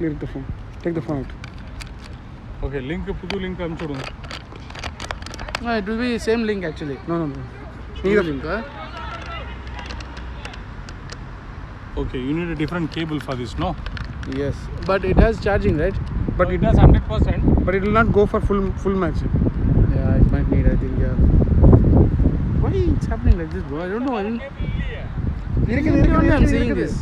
Clear the phone. Take the phone out. Okay, link pudu link amchudunga. No, it will be same link actually. No. New link, huh? Okay, you need a different cable for this, no? Yes, but it has charging, right? But it has 100%. But it will not go for full match. Yeah, it might need, I think, yeah. Why it's happening like this, bro? I don't know. I'm seeing this.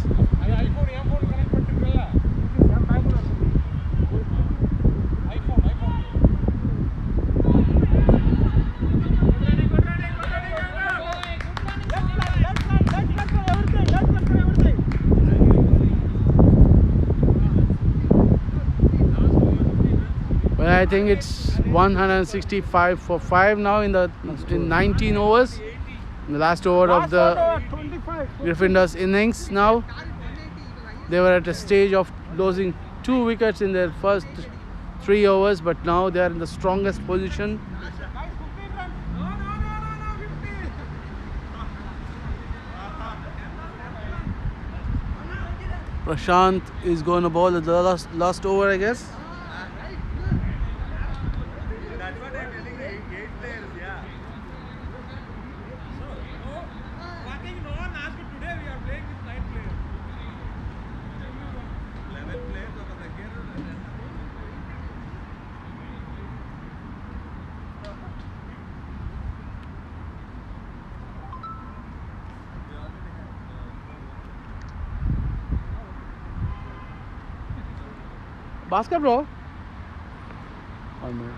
Well, I think it's 165 for 5 now in 19 overs. In the last over of the Gryffindors innings now. They were at a stage of losing 2 wickets in their first 3 overs, but now they are in the strongest position. Prashant is going to bowl at the last over, I guess. Basket, bro. 1 minute.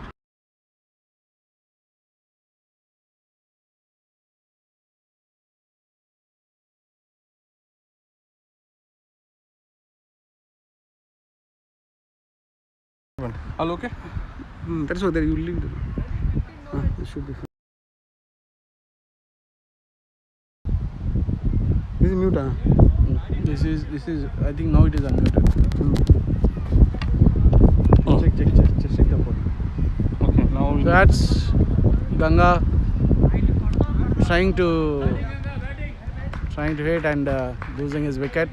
All okay? That's what you leave. This should be fine. This is mute. This is. I think now it is unmuted. Check the phone. Okay, now So that's Ganga trying to hit and losing his wicket.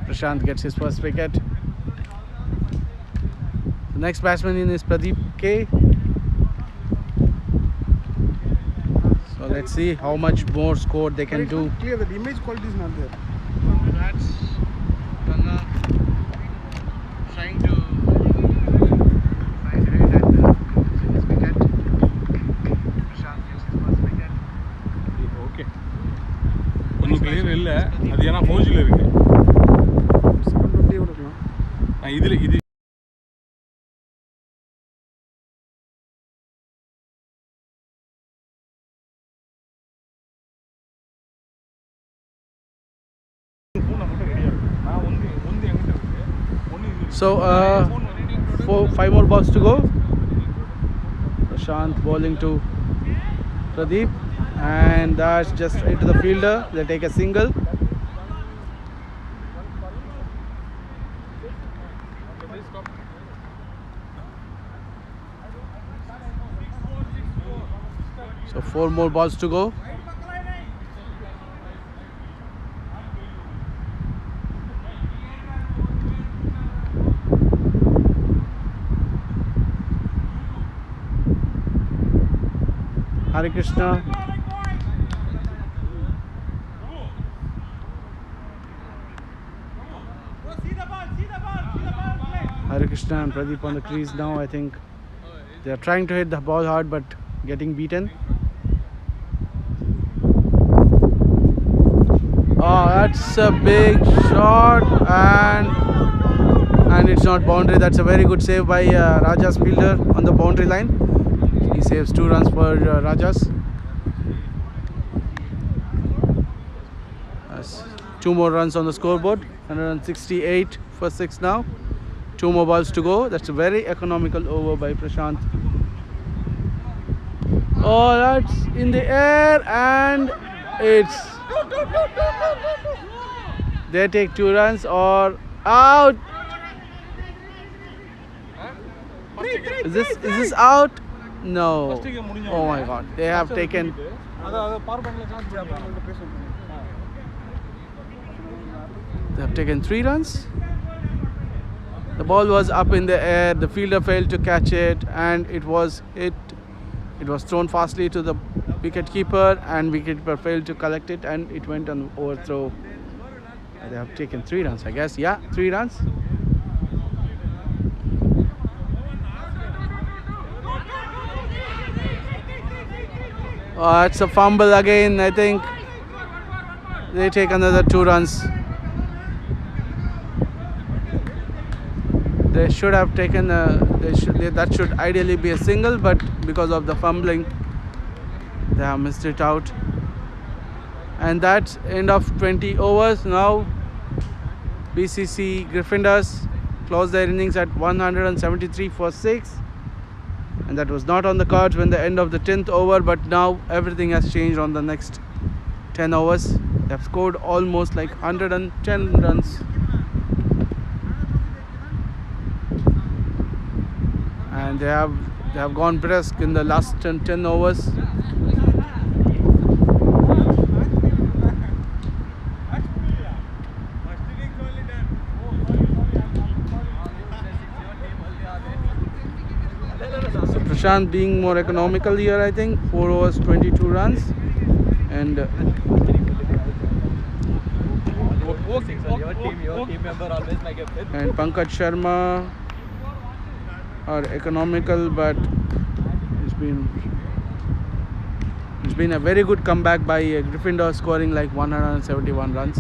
Prashant gets his first wicket. The next batsman in is Pradeep K. So let's see how much more score they can do. Clear that image quality is not there. That's Ganga trying to hit and losing his wicket. Prashant gets his first wicket. Okay. கொஞ்சம் clear இல்ல. அது ஏனா ஃபோஜில இருக்கு. இதுல இது So 5 more balls to go. Prashant bowling to Pradeep, and that's just straight to the fielder. They take a single. So 4 more balls to go. Hare Krishna. Hare Krishna and Pradeep on the crease now. I think they are trying to hit the ball hard but getting beaten. Oh, that's a big shot, and it's not boundary. That's a very good save by Raja's fielder on the boundary line. He saves 2 runs for Rajas. That's 2 more runs on the scoreboard. 168 for 6 now. 2 more balls to go. That's a very economical over by Prashant. Oh, that's in the air, and it's. They take 2 runs or out. Is this out? No. Oh my God. They have taken. They have taken 3 runs. ball was up in the air, the fielder failed to catch it, and it was hit. It was thrown fastly to the wicketkeeper, and wicketkeeper failed to collect it, and it went on overthrow. They have taken 3 runs, I guess. Yeah, 3 runs. It's a fumble again. I think they take another 2 runs. They should have taken that should ideally be a single, but because of the fumbling, they have missed it out. And that's end of 20 overs. Now BCC Gryffindors closed their innings at 173 for 6, and that was not on the cards when the end of the 10th over, but now everything has changed on the next 10 overs. They have scored almost like 110 runs. And they have gone brisk in the last 10 overs. So Prashant being more economical here, I think. 4 overs, 22 runs. And Pankaj Sharma are economical, but it's been a very good comeback by Gryffindor, scoring like 171 runs.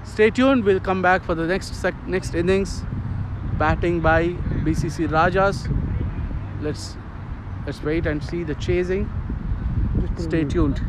Stay tuned. We'll come back for the next innings, batting by BCC Rajas. Let's wait and see the chasing. Stay tuned.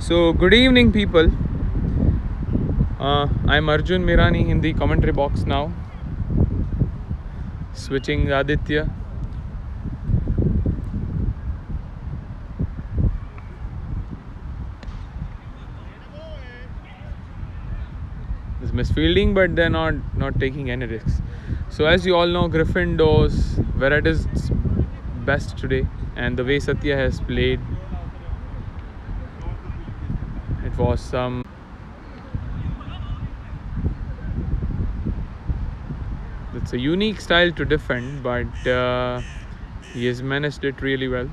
So good evening, people. I'm Arjun Mirani in the commentary box now. Switching Aditya. There's misfielding, but they're not taking any risks. So as you all know, Gryffindors were at its best today, and the way Satya has played, it was some. It's a unique style to defend, but he has managed it really well.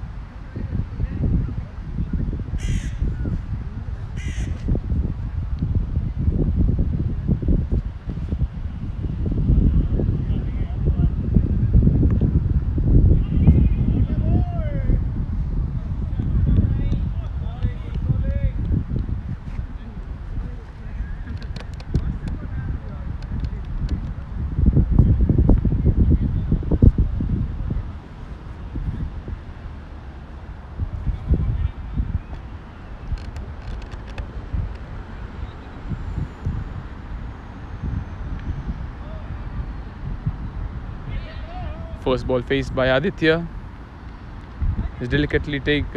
First ball faced by Aditya. He's delicately took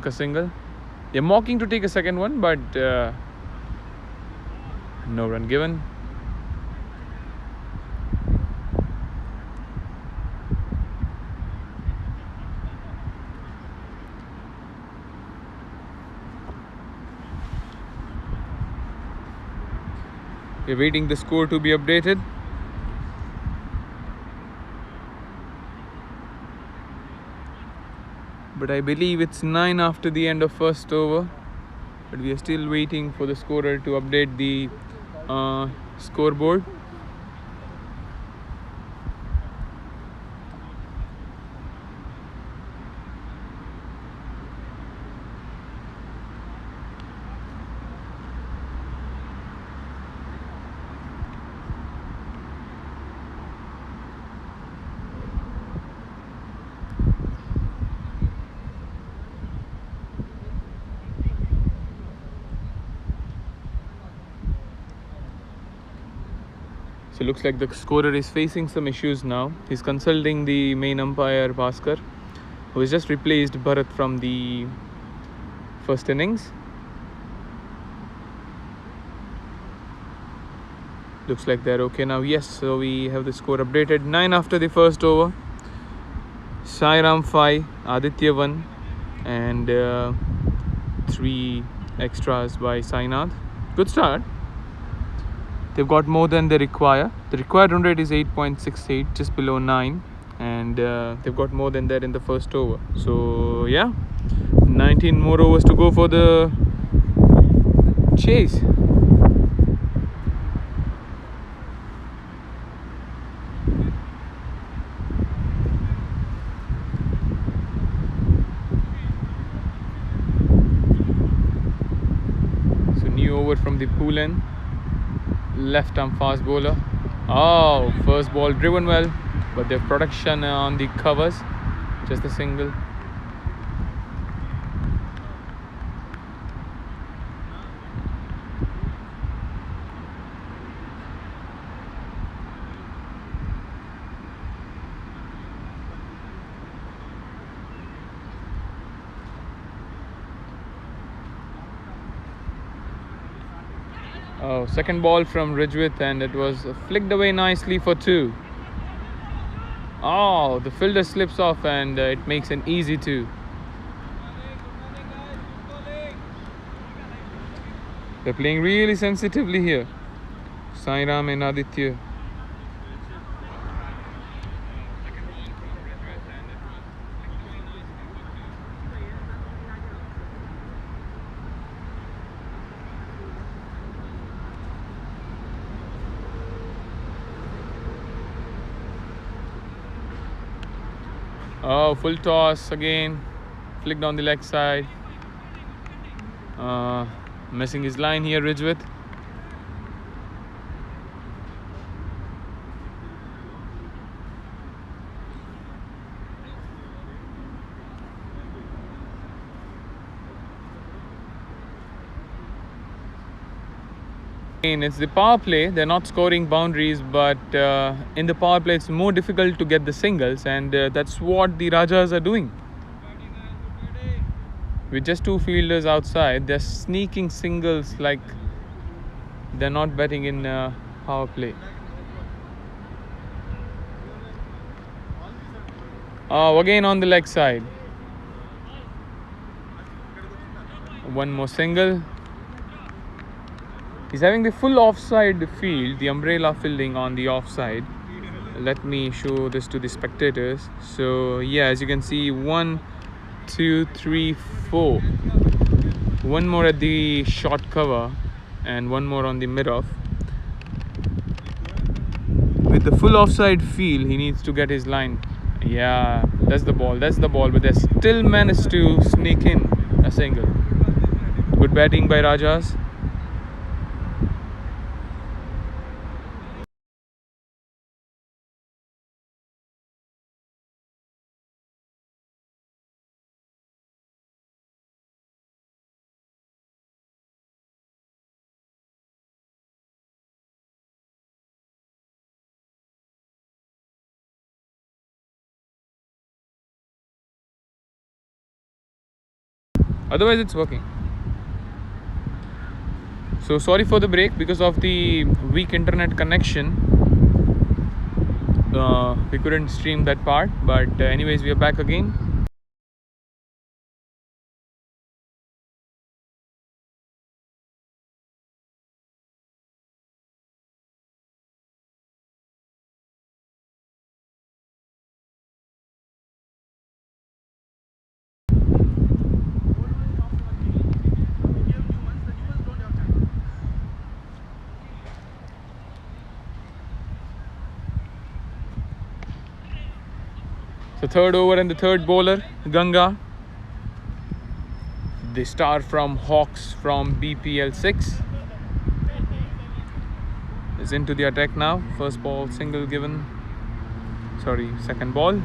a single. They're mocking to take a second one, but no run given. We're waiting the score to be updated. But I believe it's 9 after the end of first over. But we are still waiting for the scorer to update the scoreboard. So it looks like the scorer is facing some issues now. He's consulting the main umpire Bhaskar, who has just replaced Bharat from the first innings. Looks like they're okay now. Yes, so we have the score updated. 9 after the first over. Sairam 5, Aditya 1, and 3 extras by Sainath. Good start. They've got more than they require. The required run rate is 8.68, just below 9, and they've got more than that in the first over. So yeah, 19 more overs to go for the chase. So new over from the Poolen. Left arm fast bowler. Oh, first ball driven well, but their production on the covers, just a single. Oh, second ball from Rijwith, and it was flicked away nicely for 2. Oh, the fielder slips off, and it makes an easy 2. They're playing really sensitively here, Sairam and Aditya. Oh, full toss again, flicked on the leg side. Missing his line here, Rijwith. It's the power play. They're not scoring boundaries, but in the power play, it's more difficult to get the singles, and that's what the Rajas are doing. With just two fielders outside, they're sneaking singles like they're not betting in power play. Again on the leg side. One more single. He's having the full offside field, the umbrella fielding on the offside. Let me show this to the spectators. So yeah, as you can see, 1, 2, 3, 4. One more at the short cover and one more on the mid-off. With the full offside field, he needs to get his line. Yeah, that's the ball, but they still managed to sneak in a single. Good batting by Rajas. Otherwise it's working. So sorry for the break because of the weak internet connection. We couldn't stream that part, but anyways, we are back again. The third over and the third bowler, Ganga, the star from Hawks from BPL-6, is into the attack now. First ball single given. Sorry, second ball.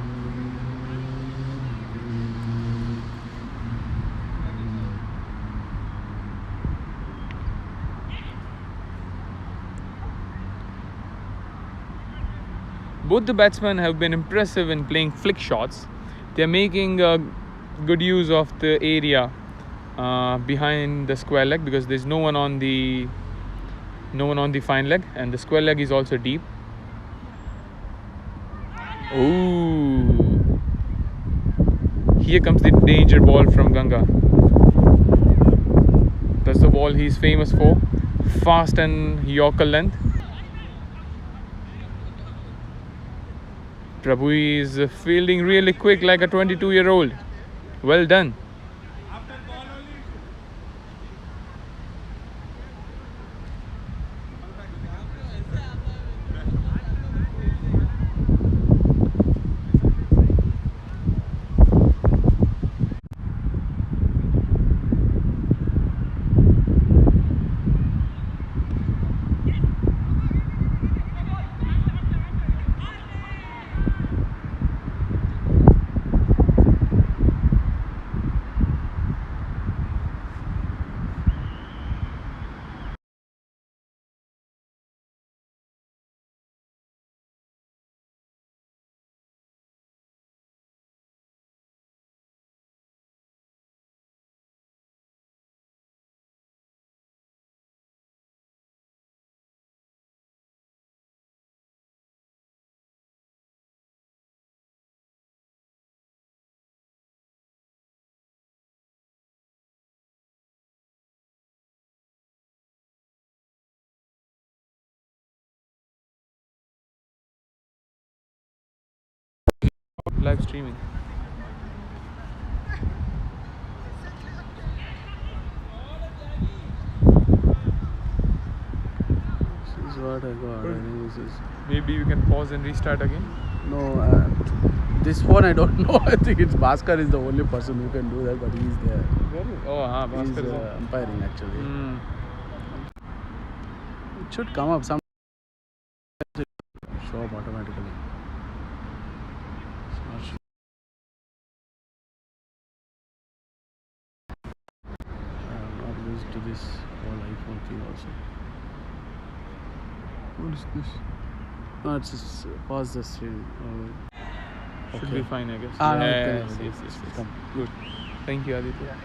Both the batsmen have been impressive in playing flick shots. They're making good use of the area behind the square leg because there's no one on the fine leg, and the square leg is also deep. Ooh! Here comes the danger ball from Ganga. That's the ball he's famous for. Fast and Yorker length. Prabhu is fielding really quick like a 22-year-old. Well done. Live streaming. This is what I got. I think this is. Maybe you can pause and restart again. No, this one I don't know. I think it's Bhaskar is the only person who can do that, but he's there. Really? Oh, He's Bhaskar is umpiring actually. on. It should come up some. Show up automatically. It's not sure. I'm not used to this whole iPhone thing also. What is this? No, it's just pause the stream. Should be fine, I guess. Ah, no, yes, okay. yes, yes, yes. Good. Thank you, Aditya.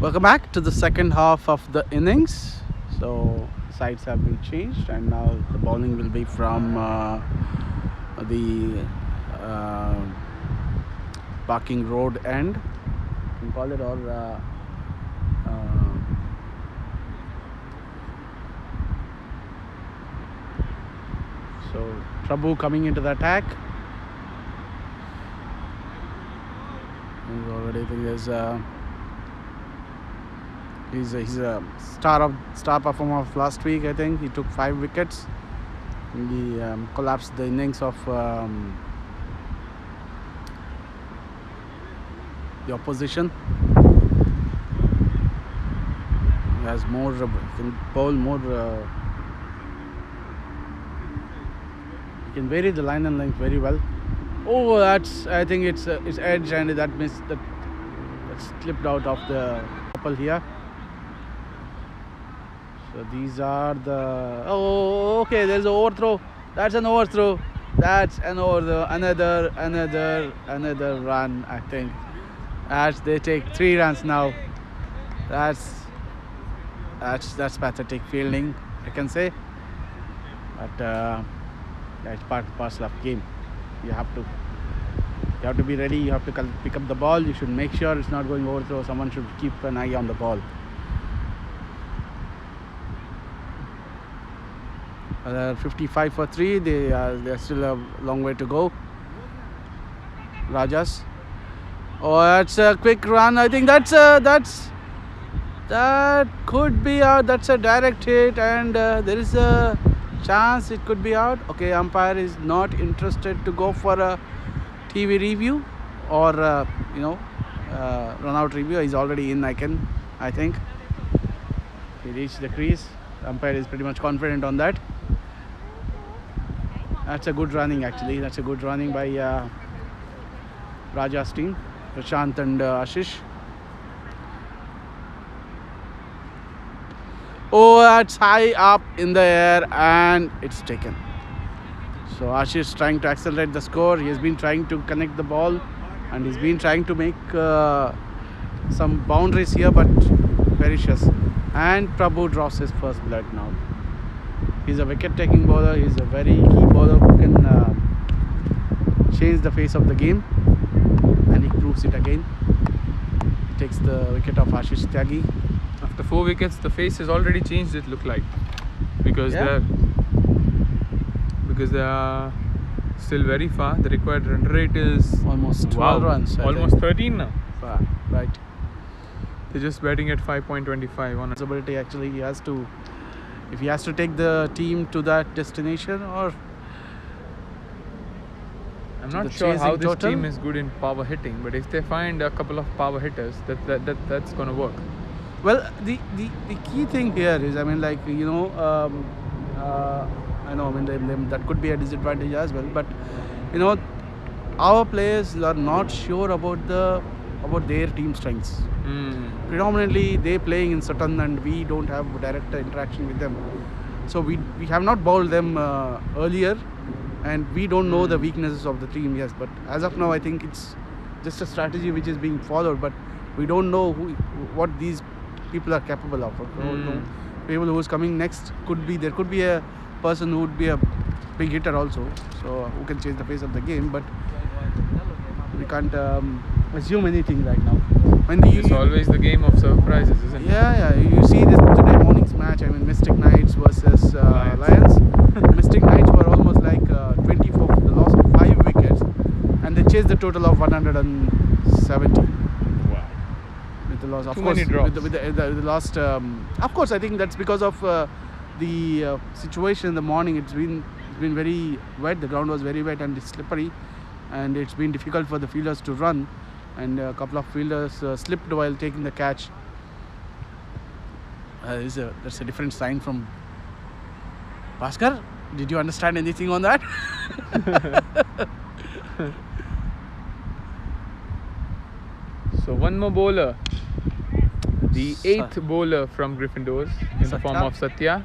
Welcome back to the second half of the innings. So sides have been changed, and now the bowling will be from the Barking Road end, you can call it, or so Prabhu coming into the attack. He's already, I think there's he's a star performer of last week. I think he took 5 wickets. He collapsed the innings of the opposition. He has more, can bowl more. He can vary the line and length very well. Oh, that's, I think it's edge, and that missed, that slipped out of the couple here. So these are the, oh, okay, there's an overthrow. That's an overthrow. That's an overthrow. Another run, I think. As they take 3 runs now. That's pathetic fielding, I can say. But that's part and parcel of game. You have to be ready. You have to pick up the ball. You should make sure it's not going overthrow. Someone should keep an eye on the ball. 55 for 3. They're still a long way to go. Rajas. Oh, that's a quick run. I think that could be out. That's a direct hit, and there is a chance it could be out. Okay, umpire is not interested to go for a TV review or run out review. He's already in. I think he reached the crease. The umpire is pretty much confident on that. That's a good running, actually. That's a good running by Raja's team, Prashant and Ashish. Oh, that's high up in the air, and it's taken. So Ashish trying to accelerate the score. He has been trying to connect the ball, and he's been trying to make some boundaries here, but perishes. And Prabhu draws his first blood now. He's a wicket-taking bowler. He's a very key bowler who can change the face of the game, and he proves it again. He takes the wicket of Ashish Tyagi. After 4 wickets, the face has already changed, it looked like, because they are still very far. The required run rate is almost 12 runs. Almost 13 now. Right. They're just batting at 5.25 on Responsibility, actually. He has to, if he has to take the team to that destination, or I'm not sure how this team is good in power hitting, but if they find a couple of power hitters, that's going to work. Well, the key thing here is, I mean, like, I know, I mean, that could be a disadvantage as well, but our players are not sure about their team strengths. Predominantly they playing in Sutton, and we don't have direct interaction with them, so we have not bowled them earlier, and we don't know the weaknesses of the team. Yes, but as of now, I think it's just a strategy which is being followed, but we don't know what these people are capable of. People who is coming next there could be a person who would be a big hitter also, so who can change the face of the game, but we can't assume anything right now. It's always the game of surprises, isn't it? Yeah. You see this today morning's match. I mean, Mystic Knights versus Lions. Mystic Knights were almost like 24 for the loss of 5 wickets, and they chased the total of 170. Wow. With the loss, of Too course, many drops. with the lost. Of course, I think that's because of the situation in the morning. It's been very wet. The ground was very wet and it's slippery, and it's been difficult for the fielders to run. And a couple of fielders slipped while taking the catch. That's a different sign from Bhaskar. Did you understand anything on that? So one more bowler, the 8th bowler from Gryffindors in the form of Satya.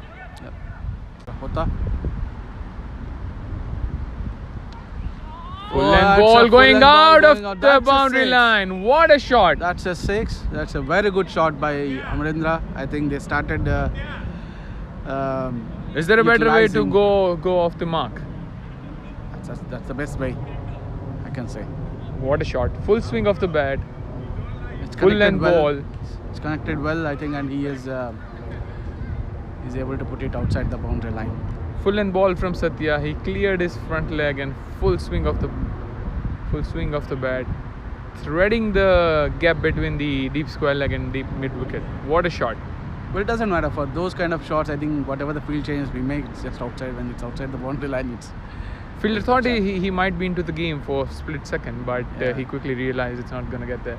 Hota. Full length that's a ball full going length ball out going of out. the That's a boundary 6. line. What a shot! That's a 6. That's a very good shot by Amarendra. I think they started. Is there a better way to utilizing- go off the mark? That's the best way, I can say. What a shot! Full swing of the bat. It's Full connected length well. ball. It's connected well, I think, and he is he's able to put it outside the boundary line. Full length ball from Satya. He cleared his front leg and full swing of the bat, threading the gap between the deep square leg and deep mid wicket. What a shot! But it doesn't matter for those kind of shots. I think whatever the field changes we make, it's just outside. When it's outside the boundary line, it's Fielder thought he might be into the game for a split second, but Yeah. he quickly realized it's not going to get there.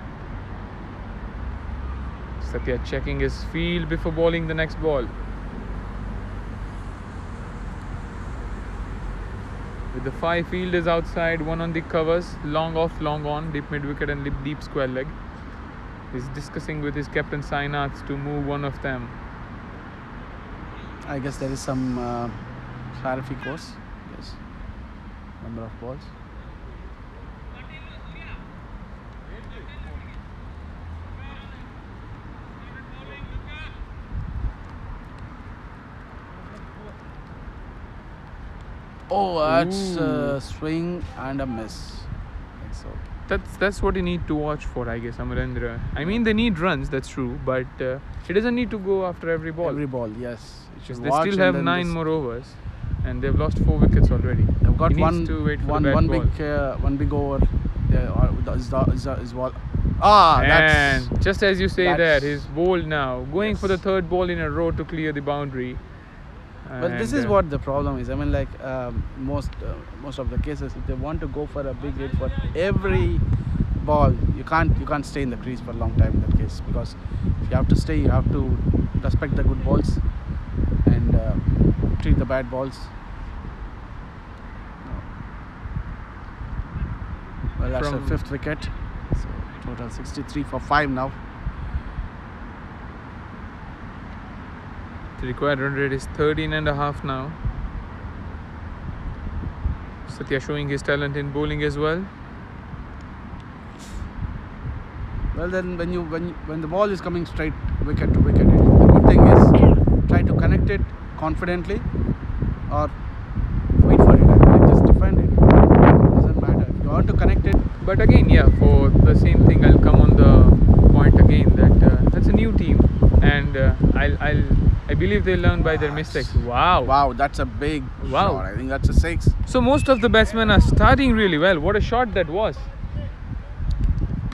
Satya checking his field before bowling the next ball. With the 5 fielders outside, 1 on the covers, long off, long on, deep mid wicket and deep square leg. He's discussing with his captain Sainath to move one of them. I guess there is some clarity course. Yes, number of balls. Oh, that's a swing and a miss. I think so. That's what you need to watch for, I guess, Amarendra. I mean, they need runs, that's true, but he doesn't need to go after every ball. Every ball, yes. You should They watch still and have then 9 this- more overs, and they've lost 4 wickets already. They've got He one needs to wait for one the bad one ball. one big over. Is what? Ah, that's And just as you say that, that's- he's bowled now, going for the Yes. 3rd ball in a row to clear the boundary. But this is what the problem is. I mean, like most of the cases, if they want to go for a big hit for every ball, you can't stay in the crease for a long time in that case, because if you have to stay, you have to respect the good balls and treat the bad balls. Well, that's From- the 5th wicket. So total 63 for 5 now. The required run rate is 13.5 now. Satya showing his talent in bowling as well. Well, then when the ball is coming straight wicket to wicket, the good thing is try to connect it confidently or wait for it. I mean, just defend it. Doesn't matter. If you want to connect it, But again, yeah, for the same thing, I'll come on the point again that that's a new team, and I believe they learn by their mistakes. wow, that's a big Wow. shot. I think that's a 6. So most of the batsmen are starting really well. What a shot that was!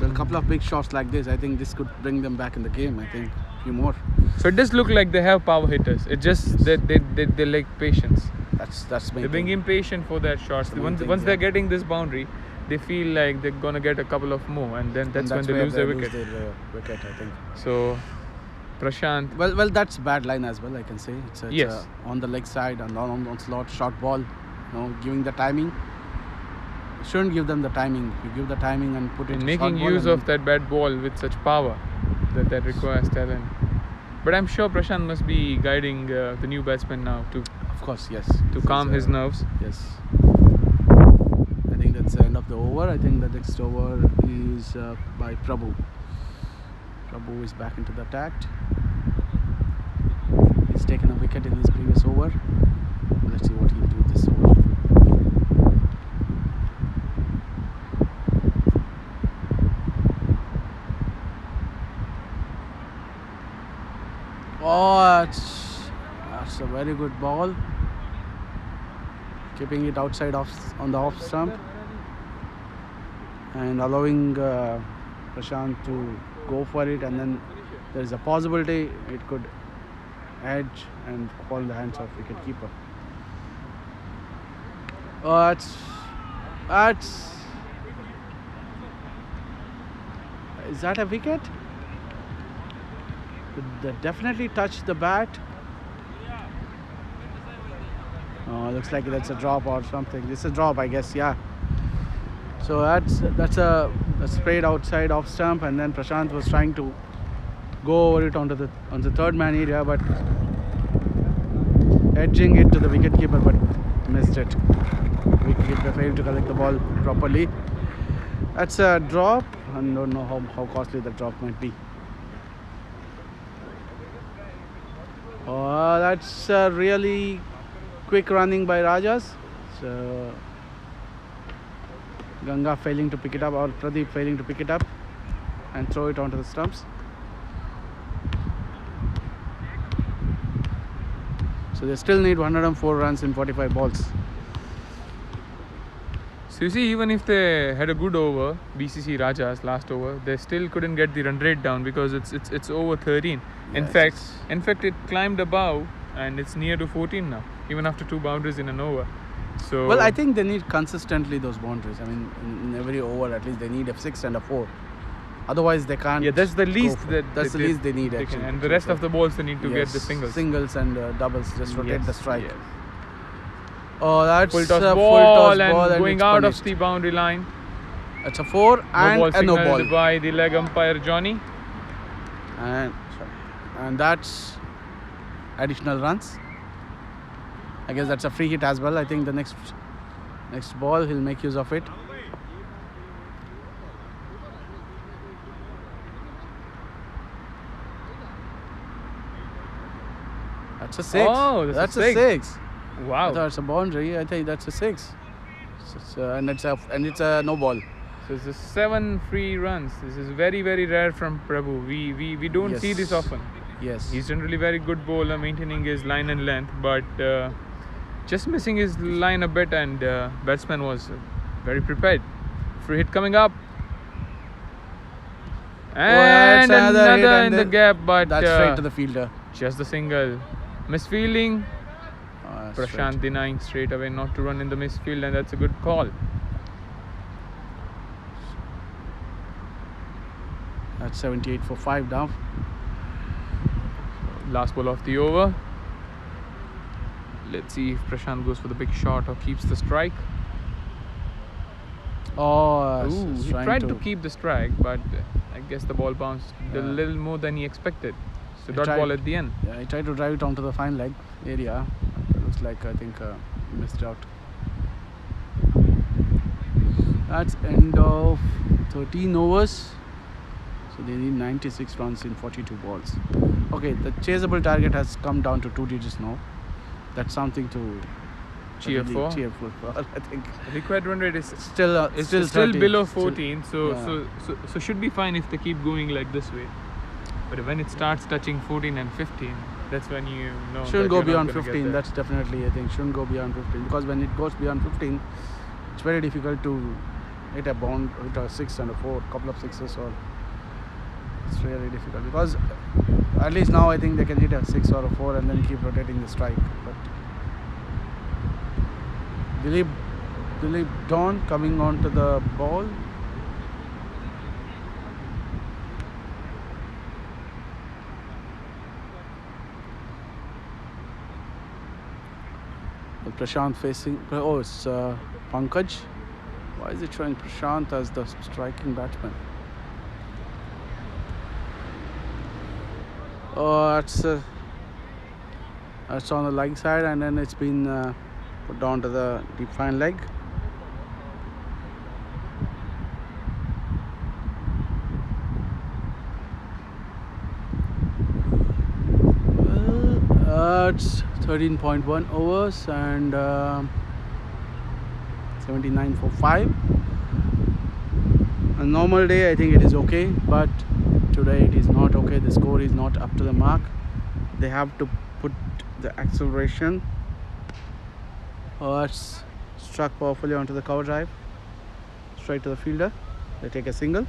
Well, a couple of big shots like this, I think this could bring them back in the game. I think a few more. So it does look like they have power hitters. It just that they lack patience. That's They're being impatient for their shots. the main Once thing, they're yeah. getting this boundary, they feel like they're gonna get a couple of more, and then that's when they where lose their wicket. wicket, I think. So Prashant, Well, that's bad line as well. I can say it's Yes. on the leg side and on slot, short ball. Giving the timing. You shouldn't give them the timing. You give the timing and put it. and short making ball use and of that bat ball with such power that requires talent. But I'm sure Prashant must be guiding the new batsman now to Of course, yes. to This calm is, his nerves. Yes. I think that's the end of the over. I think the next over is by Prabhu. Prabhu is back into the attack. He's taken a wicket in his previous over. Let's see what he'll do this over. Oh, that's a very good ball. Keeping it outside on the off stump and allowing Prashant to go for it, and then there is a possibility it could edge and fall in the hands of wicketkeeper. Oh, that's is that a wicket? That definitely touched the bat. Oh, looks like that's a drop or something. It's a drop, I guess. Yeah. So that's a sprayed outside off stump, and then Prashant was trying to go over it on the third man area, but edging it to the wicketkeeper, but missed it. Wicketkeeper failed to collect the ball properly. That's a drop. I don't know how costly the drop might be. Oh, that's really quick running by Rajas. So Ganga failing to pick it up, or Pradeep failing to pick it up and throw it onto the stumps. So they still need 104 runs in 45 balls. So you see, even if they had a good over, BCC Rajas last over, they still couldn't get the run rate down because it's over 13. In fact, it climbed above and it's near to 14 now, even after 2 boundaries in an over. So well, I think they need consistently those boundaries. I mean, in every over at least they need a 6 and a 4. Otherwise they can't. Yeah, that's the least least they need actually. And the rest of the balls they need to get the singles and doubles. Just rotate the strike. Yes. Oh, that's Full a toss full ball toss and ball and going it's out punished. of the boundary line. It's a 4 and No ball a no signaled ball. by the leg umpire Johnny. And that's additional runs. I guess that's a free hit as well. I think the next ball he'll make use of it. That's a 6. Oh, that's a 6. Wow. I thought it's a boundary. I think that's a 6. And it's a no ball. So it's 7 free runs. This is very, very rare from Prabhu. We don't see this often. Yes. He's generally very good bowler, maintaining his line and length, but just missing his line a bit, and batsman was very prepared. Free hit coming up. And another hit in the gap, but that's straight to the fielder. just the single. Misfielding. Prashant denying straight away not to run in the misfield, and that's a good call. That's 78 for 5 now. Last ball of the over. Let's see if Prashant goes for the big shot or keeps the strike. Oh, Ooh, he tried to keep the strike, but I guess the ball bounced a little more than he expected. So dot ball at the end. Yeah, he tried to drive it onto the fine leg area. It looks like I think he missed out. That's end of 13 overs. So they need 96 runs in 42 balls. Okay, the chaseable target has come down to 2 digits now. That's something to Cheer for. I think Required run rate is still still 30, below still- 14, so should be fine if they keep going like this way. But when it starts touching 14 and 15, that's when you know. Shouldn't that go you're not beyond gonna get 15. there. That's definitely, I think, shouldn't go beyond 15, because when it goes beyond 15, it's very difficult to hit a 6 and a 4, couple of 6s, or it's really difficult, because at least now I think they can hit a 6 or a 4 and then keep rotating the strike. But Dilip Dawn coming onto the ball. Prashant facing. Oh, it's Pankaj. Why is it showing Prashant as the striking batsman? Oh, that's on the leg side, and then it's been put down to the deep fine leg. Well, it's 13.1 overs and 79 for 5. A normal day I think it is okay, but today it is not okay. The score is not up to the mark. They have to put the acceleration. It's struck powerfully onto the cover drive, straight to the fielder. They take a single.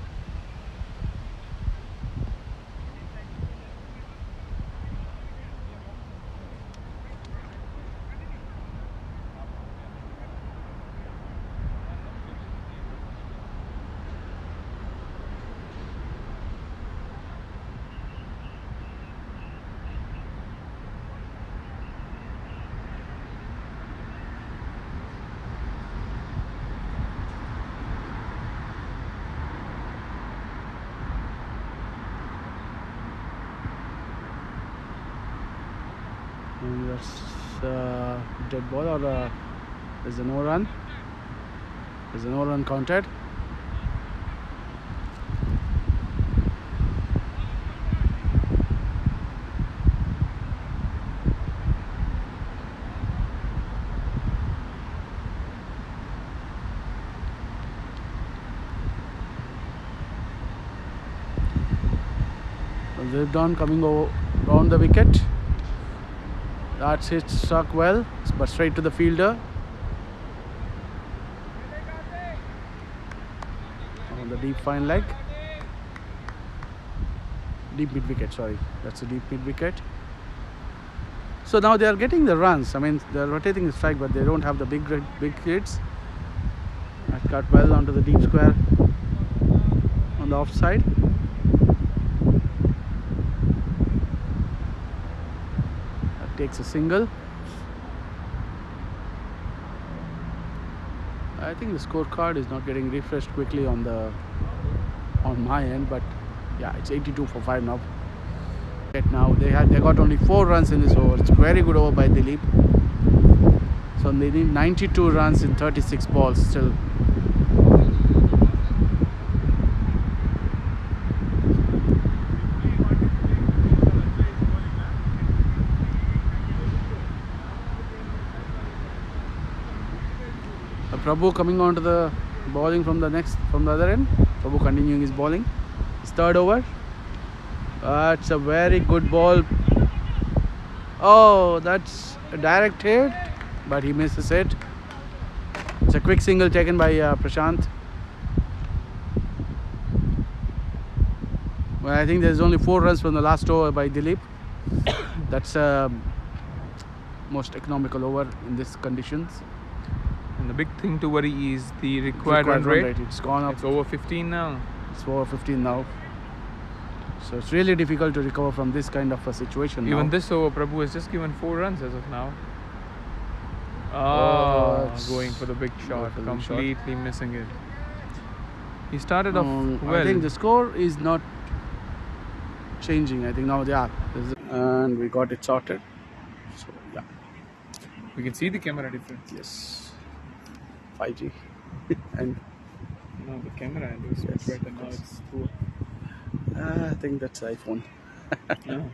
And that's dead ball, or there's a no run. There's no run counted. Lived on coming around the wicket. That's hit, struck well, but straight to the fielder. On the deep fine leg. Deep mid wicket, sorry. That's a deep mid wicket. So now they are getting the runs. I mean, they're rotating the strike, but they don't have the big hits. That cut well onto the deep square on the offside. Takes a single. I think the scorecard is not getting refreshed quickly on my end, but yeah, it's 82 for 5 now. Now they got only 4 runs in this over. It's a very good over by Dilip. So they need 92 runs in 36 balls still. Prabhu coming on to the bowling from the other end. Prabhu continuing his bowling. His third over. That's a very good ball. Oh, that's a direct hit, but he misses it. It's a quick single taken by Prashant. Well, I think there's only 4 runs from the last over by Dilip. That's most economical over in these conditions. And the big thing to worry is the required run rate. It's gone up. It's over 15 now. It's over 15 now. So it's really difficult to recover from this kind of a situation. Even now. this over, Prabhu has just given 4 runs as of now. Going for the big shot, completely missing it. He started off well. I think the score is not changing. I think now, yeah, and we got it sorted. So yeah, we can see the camera difference. Yes. 5G and no, the camera is much better now. It's poor. I think that's iPhone. No.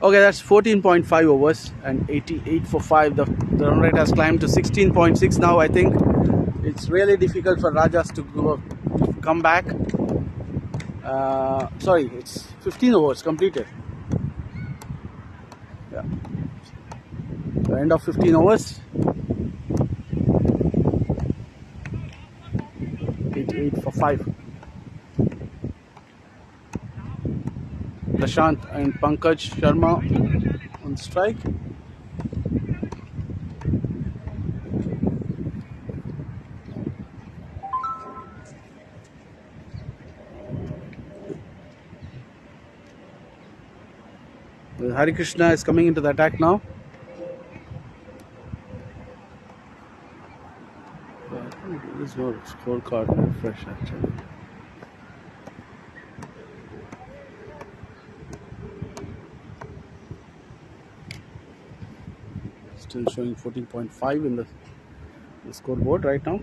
Okay, that's 14.5 overs and 88 for 5. The run rate has climbed to 16.6 now. I think it's really difficult for Rajas to come back. Sorry, it's 15 overs completed. Yeah. The end of 15 overs. 88 for 5. Prashant and Pankaj Sharma on strike. Hari Krishna is coming into the attack now. There is no scorecard refresh actually. Still showing 14.5 in the scoreboard right now.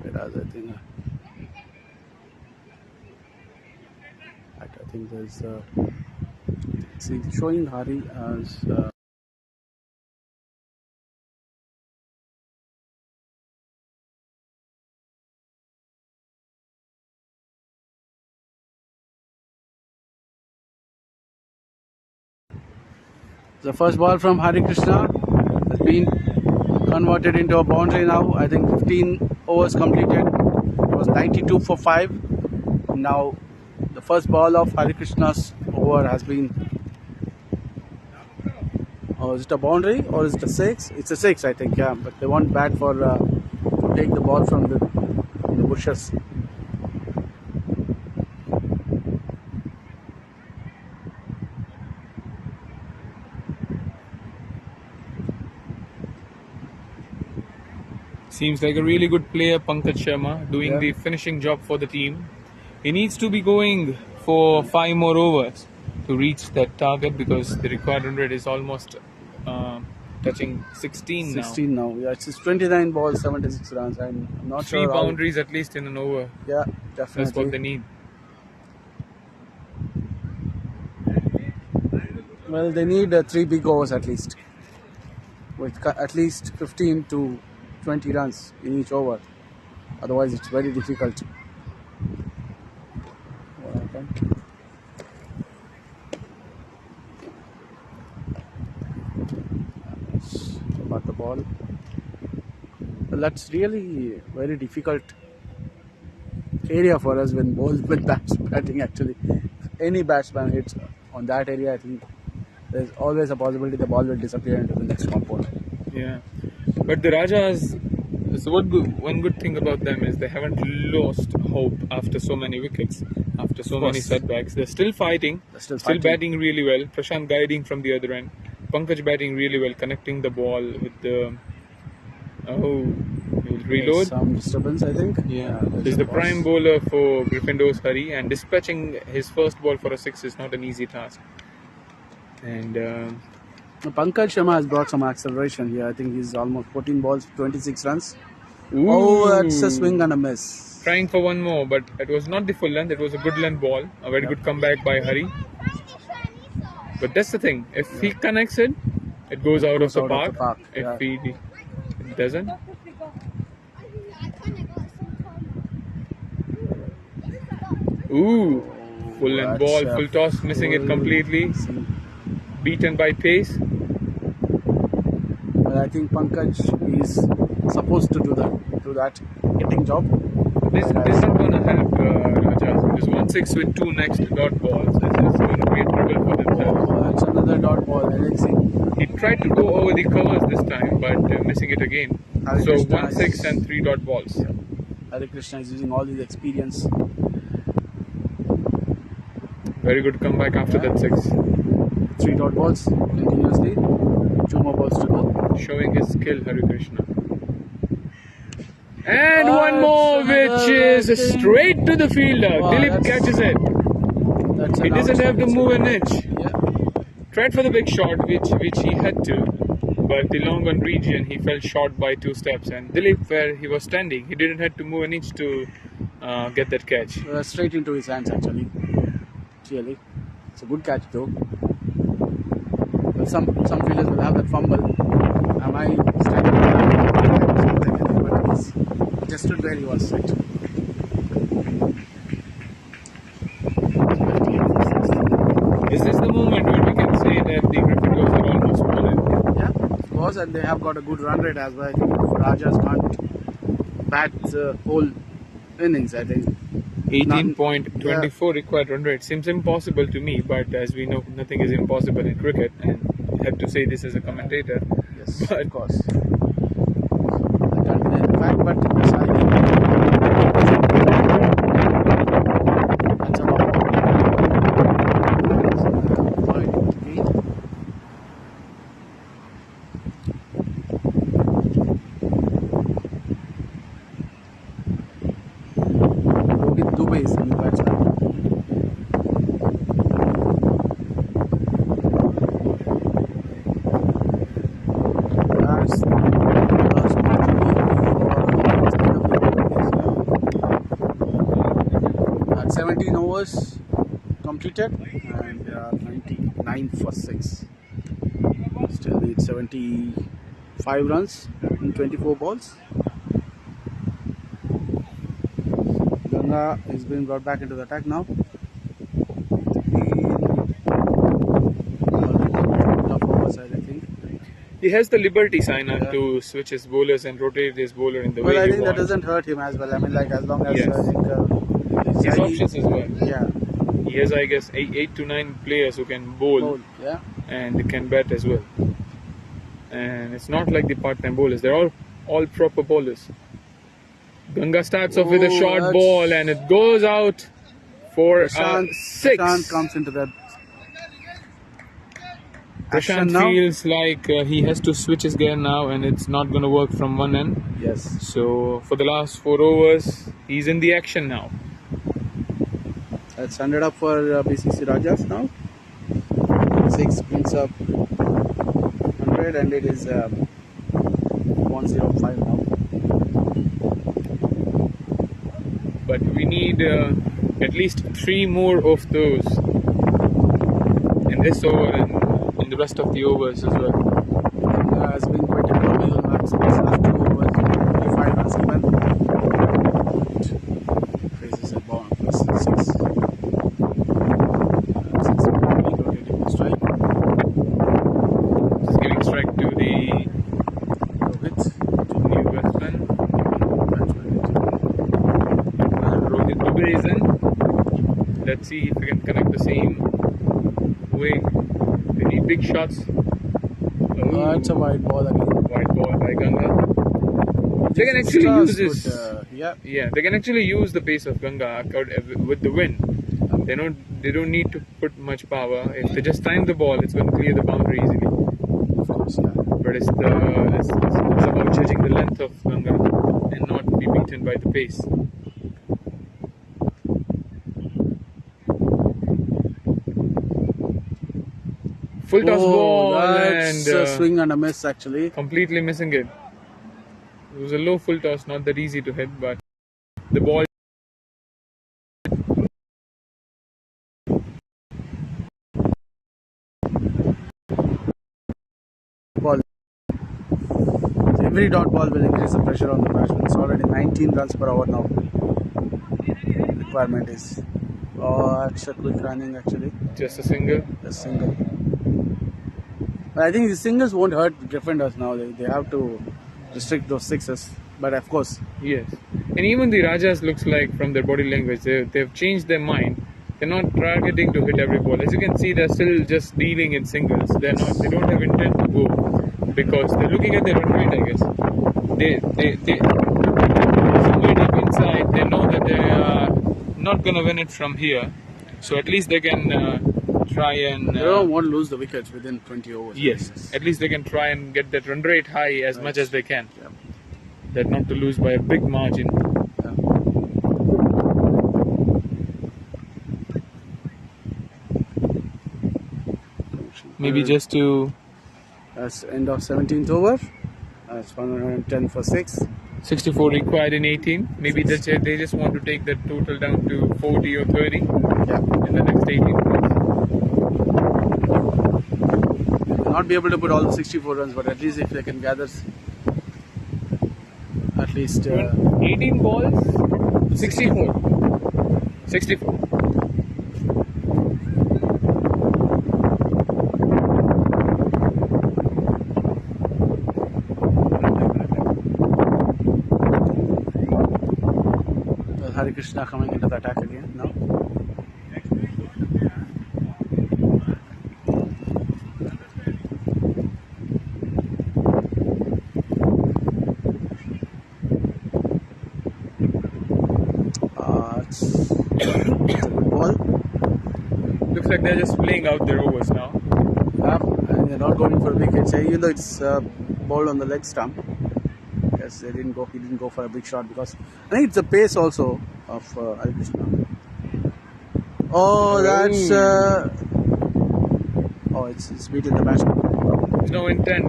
Whereas I think there's showing Hari as the first ball from Hari Krishna has been converted into a boundary now. I think 15 overs completed. It was 92 for 5. Now the first ball of Hari Krishna's over has been. Oh, is it a boundary or is it a 6? It's a 6, I think. Yeah, but they want bat for to take the ball from the bushes. Seems like a really good player, Pankaj Sharma, doing the finishing job for the team. He needs to be going for 5 more overs to reach that target because the required run rate is almost touching 16 now. 16 now. Yeah, it's 29 balls, 76 runs. I'm not Three sure. boundaries at least in an over. Yeah, That's what they definitely. need. Well, they need 3 big overs at least, with at least 15 to 20 runs in each over. Otherwise, it's very difficult. What happened? Got the ball. Well, that's really very difficult area for us when balls with batting actually. If any batsman hits on that area, I think there's always a possibility the ball will disappear into the next compound. Yeah, but the Rajas. So one good thing about them is they haven't lost hope after so many wickets, after so many setbacks. They're still fighting, still batting really well. Prashant guiding from the other end. Pankaj batting really well, connecting the ball with the. Oh, he'll reload. There's some disturbance, I think. Yeah, he's the prime bowler for Gryffindors, Hari, and dispatching his first ball for a 6 is not an easy task. And Pankaj Sharma has brought some acceleration here. I think he's almost 14 balls, 26 runs. ooh, Oh, that's a swing and a miss. trying for one more, but it was not the full length. It was a good length ball. A very good comeback by Hari. But that's the thing. If he connects it, it goes out of the park. If he doesn't, ooh, full length ball, full toss, missing it completely. Beaten by pace. Well, I think Pankaj is supposed to do that hitting job. This is not going to help Rajas, because 1-6 with 2 next dot balls is going to create trouble for themselves. Oh, that's another dot ball. Alexi. He tried to go over the covers this time, but missing it again. So 1-6 and 3 dot balls. Yeah. Hare Krishna is using all his experience. Very good comeback after that 6. 3 dot balls continuously. 2 more balls to go. Showing his skill, Hare Krishna. And one more, which is straight to the fielder. Wow, Dilip catches it. He doesn't have to move an inch. Yeah. Tried for the big shot, which he had to, but the long on region he fell short by 2 steps. And Dilip, where he was standing, he didn't have to move an inch to get that catch. Straight into his hands actually. Really, it's a good catch though. Well, some fielders will have that fumble. Am I standing there? But he's just stood where he was. Right? Is this the moment where we can say that the Gryffindors are almost won it? Yeah, of course, and they have got a good run rate as well. I think Rajas can't bat the whole innings, I think. 18.24 required run rate seems impossible to me, but as we know, nothing is impossible in cricket, and I have to say this as a commentator. Yes, but of course. I can't deny the fact, but that's how that's about point 8. Dubey is the new batsman. At 17 overs completed and 99 for 6. Still need 75 runs in 24 balls. Ganga is being brought back into the attack now. I think. he has the liberty sign to switch his bowlers and rotate his bowler in the way I he think that wants. doesn't hurt him as well. I mean, like as long as Yes. I think His options as well. Yeah. He has, I guess, 8 to 9 players who can bowl Yeah. and can bat as well. And it's not like the part-time bowlers; they're all proper bowlers. Ganga starts off with a short that's- ball and it goes out for 6. Prashant comes into that. action Prashant now. feels like he has to switch his gear now, and it's not going to work from one end. Yes. So for the last 4 overs, he's in the action now. That's 100 up for BCC Rajas now. 6 brings up 100 scored and it is 105 now. But we need at least 3 more of those in this over and in the rest of the overs as well. Has been quite economical match in this last 2 overs. 5 runs even. Faces a ball plus 6. 6 rotating strike. Just giving strike to the Rohit. new batsman. And Rohit Dubey is in. Let's see if we can connect the same way. They need big shots. It's a wide ball again. White ball by Ganga. They can actually use this. Yeah. They can actually use the pace of Ganga with the wind. They don't need to put much power. If they just time the ball, it's going to clear the boundary easily. Of course, yeah. But it's about judging the length of Ganga and not be beaten by the pace. Full toss ball that's and a swing and a miss actually. completely missing it. It was a low full toss, not that easy to hit, but the ball. Ball. Every dot ball will increase the pressure on the batsman. It's already 19 runs per hour now. Requirement is. Oh, that's a quick running actually. Just a single. A single. But I think the singles won't hurt Gryffindors now. They have to restrict those sixes. But of course, Yes. And even the Rajas looks like from their body language, they've changed their mind. They're not targeting to hit every ball. As you can see, they're still just dealing in singles. They don't have intent to go because they're looking at their run rate, I guess. They somewhere deep inside, they know that they are not going to win it from here. So at least they can try and... they don't want to lose the wickets within 20 overs. yes, at least they can try and get that run rate high as much as they can. Yeah. That not to lose by a big margin. Yeah. Maybe just to... That's end of 17th over. That's 110 for 6. 64 required in 18. Maybe they just want to take that total down to 40 or 30 Yeah. in the next 18 overs. They'll not be able to put all the 64 runs, but at least if they can gather at least 18 balls, 64. 64. Hari Krishna coming into the attack again now. It's a good ball. Looks like they're just playing out their overs now. Yeah, and they're not going for wickets, even though it's ball on the leg stump. Yes, he didn't go for a big shot because I think it's the pace also of Hari Krishna. Oh, that's it's beaten the batsman. There's no intent.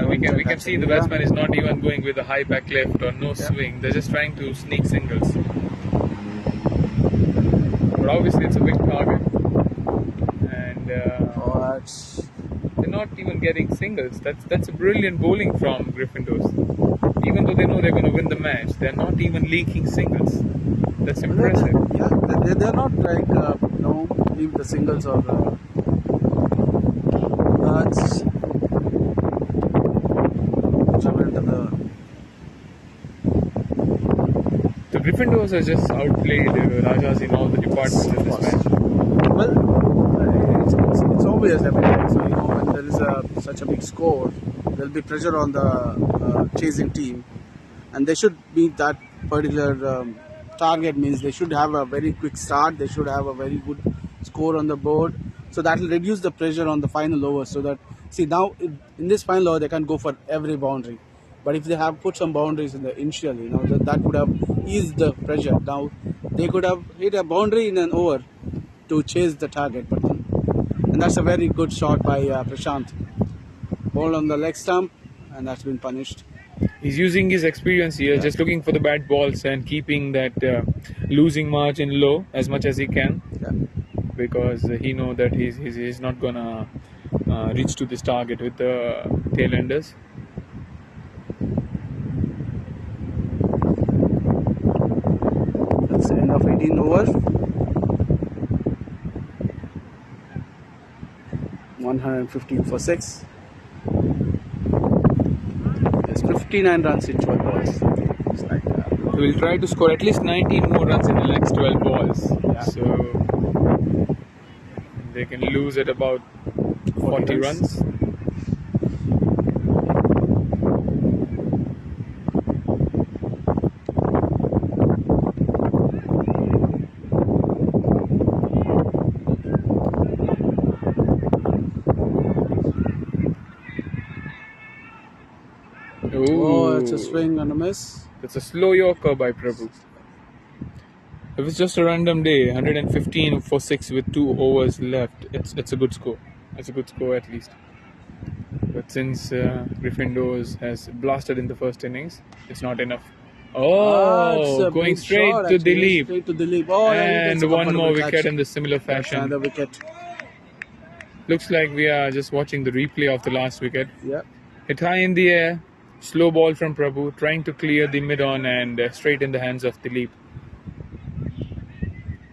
We can see the batsman is not even going with a high back left or no swing. They're just trying to sneak singles. But obviously it's a big target, and they're not even getting singles. That's a brilliant bowling from Gryffindors. Even though they know they're going to win the match, they're not even leaking singles. That's impressive. Yeah, they're not like leave the singles or that's trouble into The Gryffindors are just outplayed Rajas in all the departments in this match. well, it's obvious. I mean, so when there is such a big score, there'll be pressure on the chasing team, and they should meet that particular target. Means they should have a very quick start. They should have a very good score on the board, so that will reduce the pressure on the final over. So that now in this final over they can go for every boundary, but if they have put some boundaries in the initially, that would have eased the pressure. Now they could have hit a boundary in an over to chase the target, and that's a very good shot by Prashant. ball on the leg stump, and that's been punished. He's using his experience here, just looking for the bad balls and keeping that losing margin low as much as he can, because he know that he's not gonna reach to this target with the tail enders. That's the end of 18 overs. 115 for 6. There's 59 runs in 12 balls. It's like So we'll try to score at least 19 more runs in the next 12 balls. So they can lose at about 40 runs. Oh, it's a swing and a miss. It's a slow Yorker by Prabhu. If it's just a random day, 115 for 6 with 2 overs left, it's a good score. It's a good score at least. But since Gryffindors has blasted in the first innings, it's not enough. Oh, going straight to Dilip. Straight to Dilip. Oh, And one more wicket in the similar fashion. Another wicket. Looks like we are just watching the replay of the last wicket. Yeah. Hit high in the air, slow ball from Prabhu, trying to clear the mid-on and straight in the hands of Dilip.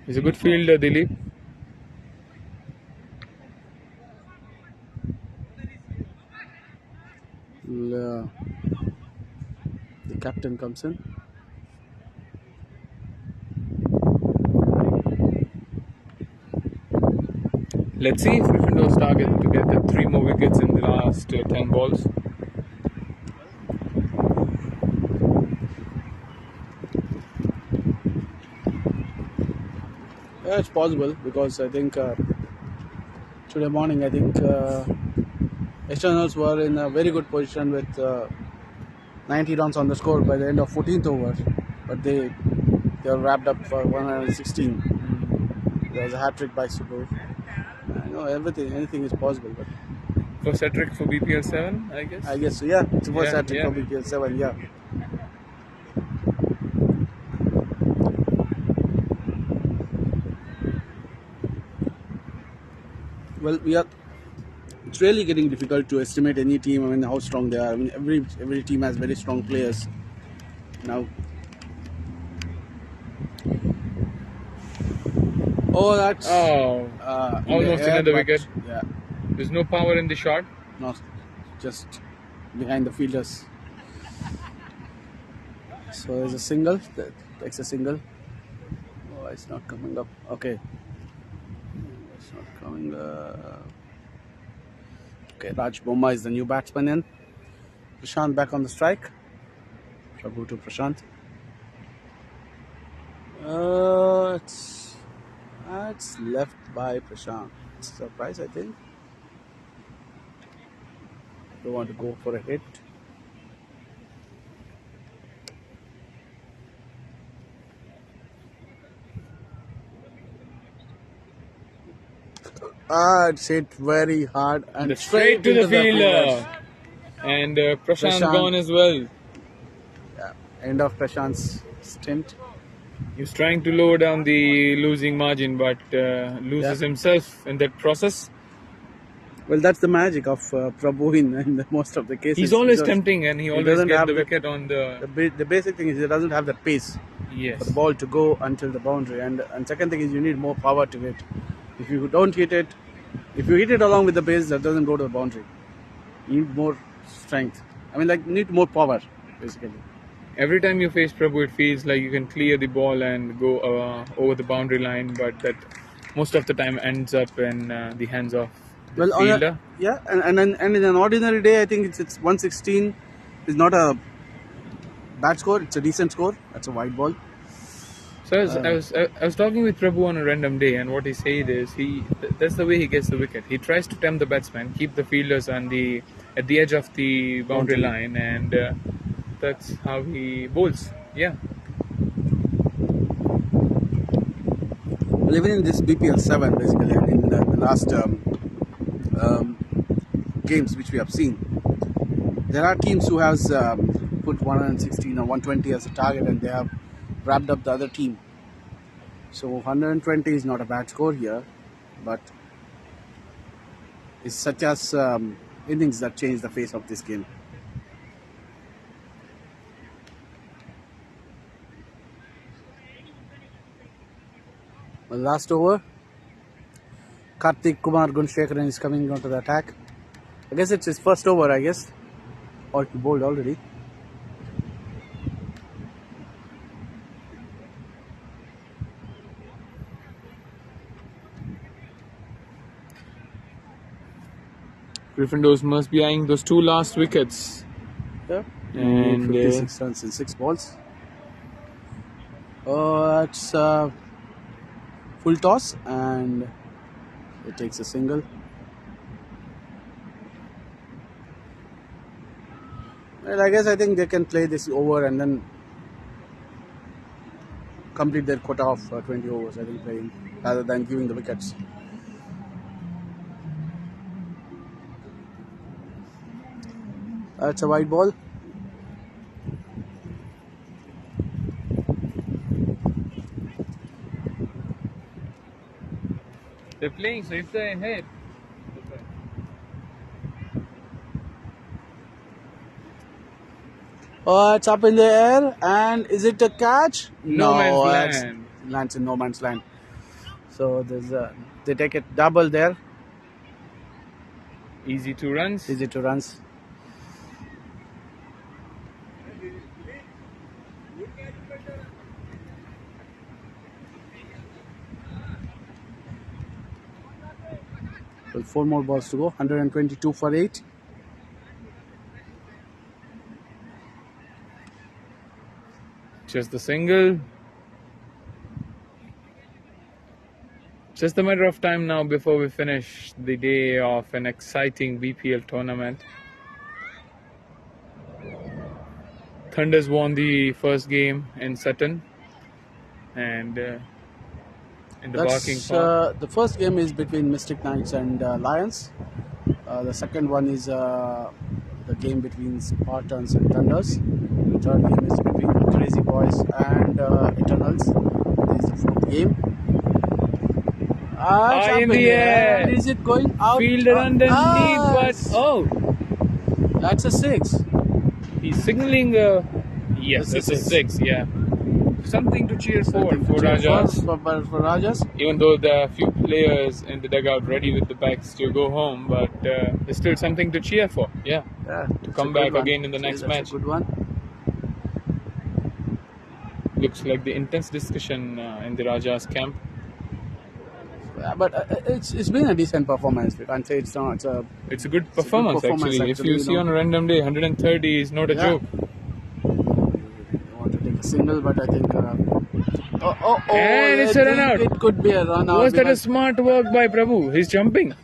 He's a good fielder, Dilip. The captain comes in. Let's see if Gryffindors target to get the 3 more wickets in the last 10 balls. Yeah, it's possible, because I think today morning, I think externals were in a very good position with 90 runs on the score by the end of 14th over, but they were wrapped up for 116. There was a hat trick by Subbu. I know anything is possible, but First hat trick for BPL-7, I guess. I guess so. Yeah, it's the first hat trick yeah. for BPL-7. Yeah. Well, it's really getting difficult to estimate any team. I mean, how strong they are. I mean, every team has very strong players. Now, that's almost another wicket. Yeah, There's no power in the shot. not just behind the fielders. So there's a single. That takes a single. Oh, it's not coming up. Okay. It's not coming up. Okay, Raj Bomma is the new batsman in. Prashant back on the strike. Prabhu to Prashant. It's left by Prashant. It's a surprise, I think. Don't want to go for a hit. It's hit very hard and Straight to the fielder. And Prashant gone as well. Yeah, end of Prashant's stint. He's trying to lower down the losing margin, but loses himself in that process. Well, that's the magic of Prabhu in most of the cases. He's always tempting, and he always doesn't gets have the wicket on the... The basic thing is he doesn't have the pace Yes. for the ball to go until the boundary. And second thing is you need more power to hit. If you don't hit it, if you hit it along with the base, that doesn't go to the boundary. You need more strength. I mean, like, need more power, basically. Every time you face Prabhu, it feels like you can clear the ball and go over the boundary line, but that most of the time ends up in the hands of the fielder. And in an ordinary day, I think it's 116 is not a bad score. It's a decent score. That's a wide ball. So I was talking with Prabhu on a random day, and what he said is that's the way he gets the wicket. He tries to tempt the batsman, keep the fielders at the edge of the boundary line, and that's how he bowls. Yeah. Well, even in this BPL-7, basically, in the last games which we have seen, there are teams who has put 116 or 120 as a target, and they have wrapped up the other team. So 120 is not a bad score here, but it's such as innings that change the face of this game. Well, last over, Karthik Kumar Gunshekaran is coming onto the attack. I guess it's his first over, I guess, or he bowled already. Gryffindors must be eyeing those 2 last wickets. Yeah. And 56 runs in 6 balls. It's full toss, and it takes a single. Well, I think they can play this over and then complete their quota of 20 overs, I think, playing, rather than giving the wickets. That's a wide ball. they're playing, so if they're ahead. It's up in the air, and is it a catch? No man's it's land. lands in no man's land. So there's they take it double there. Easy 2 runs. Easy 2 runs. Well, 4 more balls to go. 122 for 8. Just the single. Just a matter of time now before we finish the day of an exciting BPL tournament. Thunders won the first game in Sutton, and in the Barking Park. The first game is between Mystic Knights and Lions. The second one is the game between Spartans and Thunders. The third game is between Crazy Boys and Eternals. This is the fourth game. High in the air. Is it going out? Fielder underneath, but oh, that's a 6. he's signaling. Yes, That's it's a a 6. Yeah, something to cheer for Rajas. For Rajas. Even though there are a few players in the dugout ready with the bags to go home, but there's still something to cheer for. Yeah, to come back again in the next match. That's a good one. Looks like the intense discussion in the Rajas camp. But it's been a decent performance. We can't say it's not. It's a good performance, actually. If you see on a random day, 130 is not a joke. I want to take a single, but I think. And it's a run out. It could be a run out. Was that a smart work by Prabhu? He's jumping.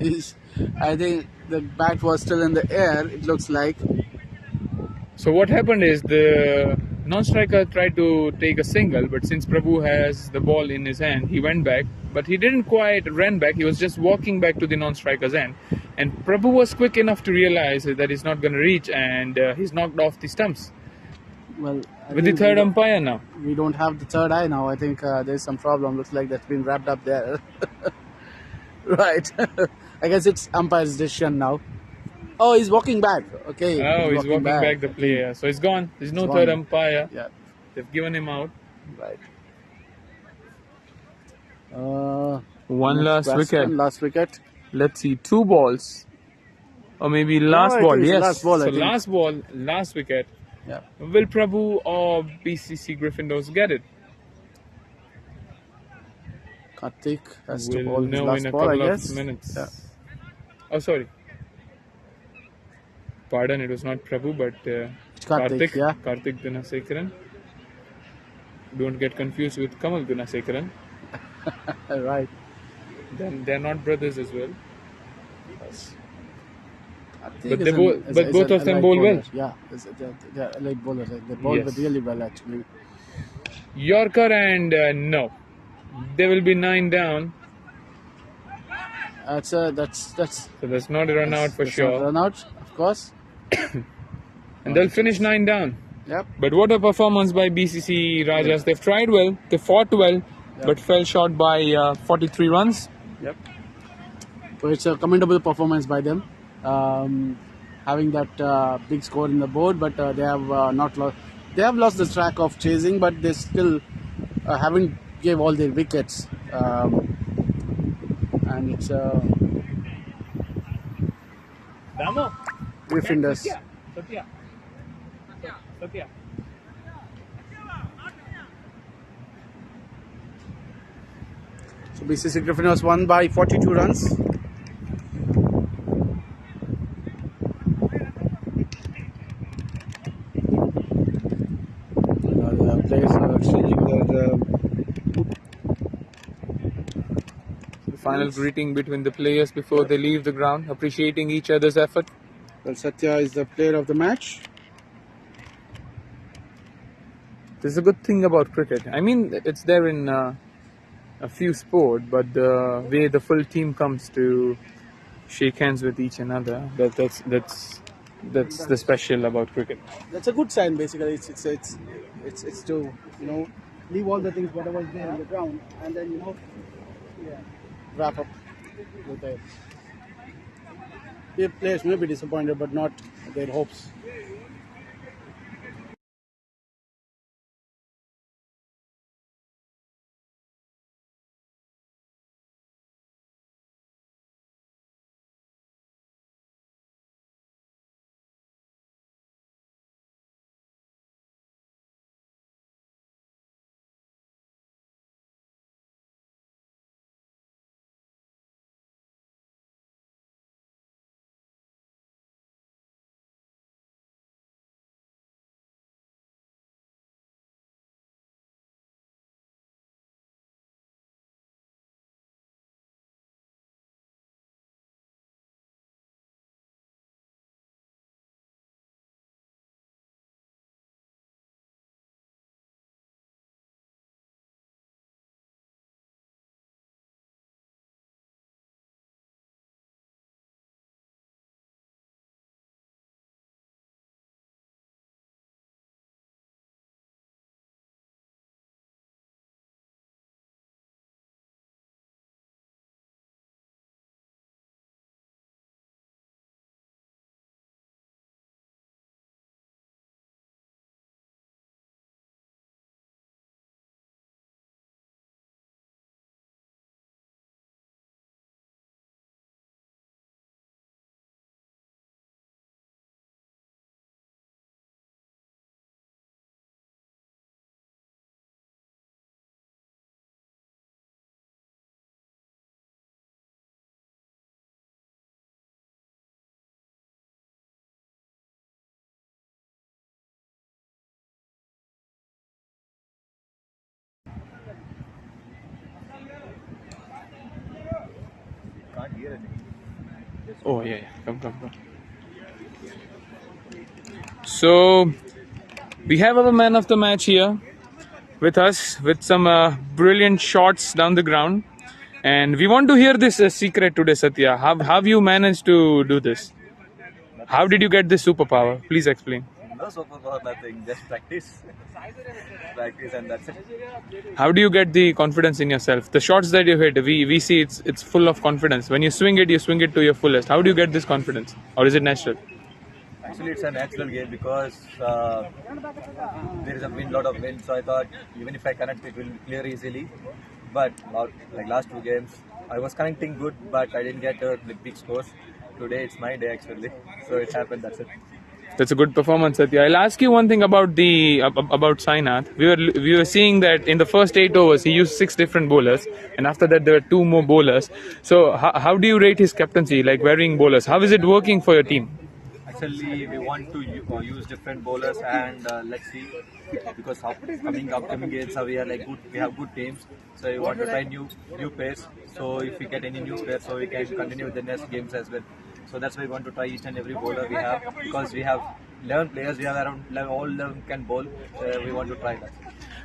I think the bat was still in the air, it looks like. So what happened is the non-striker tried to take a single, but since Prabhu has the ball in his hand, he went back. But he didn't quite run back. He was just walking back to the non-striker's end. And Prabhu was quick enough to realize that he's not going to reach, and he's knocked off the stumps. Well, with the third umpire now. We don't have the third eye now. I think there's some problem. Looks like that's been wrapped up there. Right. I guess it's umpire's decision now. Oh, he's walking back. Okay. Oh, he's walking back the player. So he's gone. There's no third umpire. Yeah. They've given him out. Right. One last wicket. Last wicket. Let's see. 2 balls. Or maybe last ball. Yes. Last ball, so last ball, last wicket. Yeah. Will Prabhu or BCC Gryffindors get it? Karthik has We'll to bowl his know last in a ball, I couple guess. of minutes. Yeah. Oh, sorry. Pardon, it was not Prabhu, but Karthik, yeah. Karthik Gunasekaran. Don't get confused with Kamal Gunasekaran. Right. Then they're not brothers as well. But both of them bowl well. Yeah, they're elite bowlers. They bowl really well, actually. Yorker and no. They will be 9 down. So that's So that's not a run out for that's sure. Not a run out, of course. And they'll finish 9 down. Yep. But what a performance by BCC Rajas. They've tried well, they fought well, but fell short by 43 runs. Yep. So it's a commendable performance by them, having that big score in the board. But they have not lost. They have lost the track of chasing, but they still haven't gave all their wickets. And it's Gryffindors. So BCC Gryffindors won by 42 runs. The players are exchanging their Final greeting between the players before they leave the ground, appreciating each other's effort. well, Satya is the player of the match. This is a good thing about cricket. I mean, it's there in a few sports, but the way the full team comes to shake hands with each another, that's the special about cricket. That's a good sign. Basically, it's to leave all the things whatever is there on the ground and then wrap up with it. The players may be disappointed, but not their hopes. Oh yeah. Come. So we have our man of the match here with us with some brilliant shots down the ground, and we want to hear this secret today, Satya. How have you managed to do this? How did you get this superpower? Please explain. No superpower, nothing. Just practice. Practice and that's it. How do you get the confidence in yourself? The shots that you hit, we see it's full of confidence. When you swing it to your fullest. How do you get this confidence? Or is it natural? Actually, it's a natural game because there is a lot of wind. So I thought even if I connect, it will clear easily. But like last 2 games, I was connecting good, but I didn't get the big scores. Today it's my day actually. So it happened. That's it. That's a good performance, Satya. I'll ask you one thing about Sainath. We were seeing that in the first 8 overs he used 6 different bowlers, and after that there were 2 more bowlers. So how do you rate his captaincy, like varying bowlers? How is it working for your team? Actually, we want to use different bowlers, and let's see, because upcoming games we are like good. We have good teams, so we want to try new pairs. So if we get any new pairs, so we can continue with the next games as well. So that's why we want to try each and every bowler we have, because we have 11 players. We have around 11, all 11 can bowl. So we want to try that.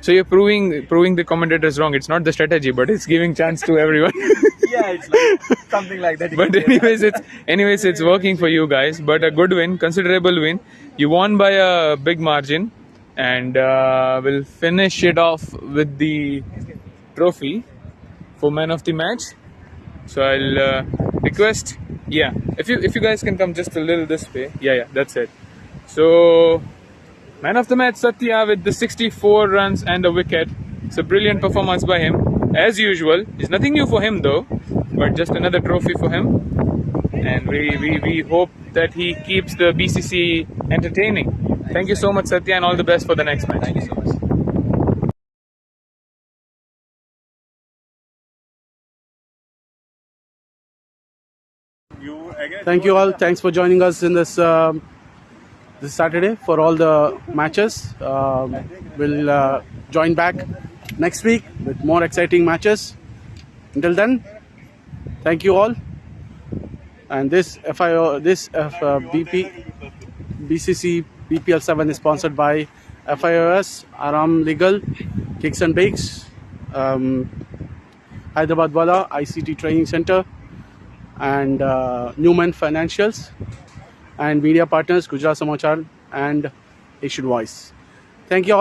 So you're proving the commentators wrong. It's not the strategy, but it's giving chance to everyone. Yeah, it's like something like that. But anyways, it's working for you guys. But a good win, considerable win. You won by a big margin, and we'll finish it off with the trophy for man of the match. So I'll request, yeah, if you guys can come just a little this way. Yeah, that's it. So man of the match Satya with the 64 runs and a wicket. It's a brilliant performance by him, as usual. It's nothing new for him though, but just another trophy for him. And we hope that he keeps the BCC entertaining. Thank you so much, Satya, and all the best for the next match. Thank you so much. Thank you all. Thanks for joining us in this this Saturday for all the matches. We'll join back next week with more exciting matches. Until then, thank you all. And this BCC BPL-7 is sponsored by FIOS, Aram Legal, Kicks and Bakes, Hyderabad Wala, ICT Training Center, and Newman Financials, and media partners Gujarat Samachar and Asian Voice. Thank you all.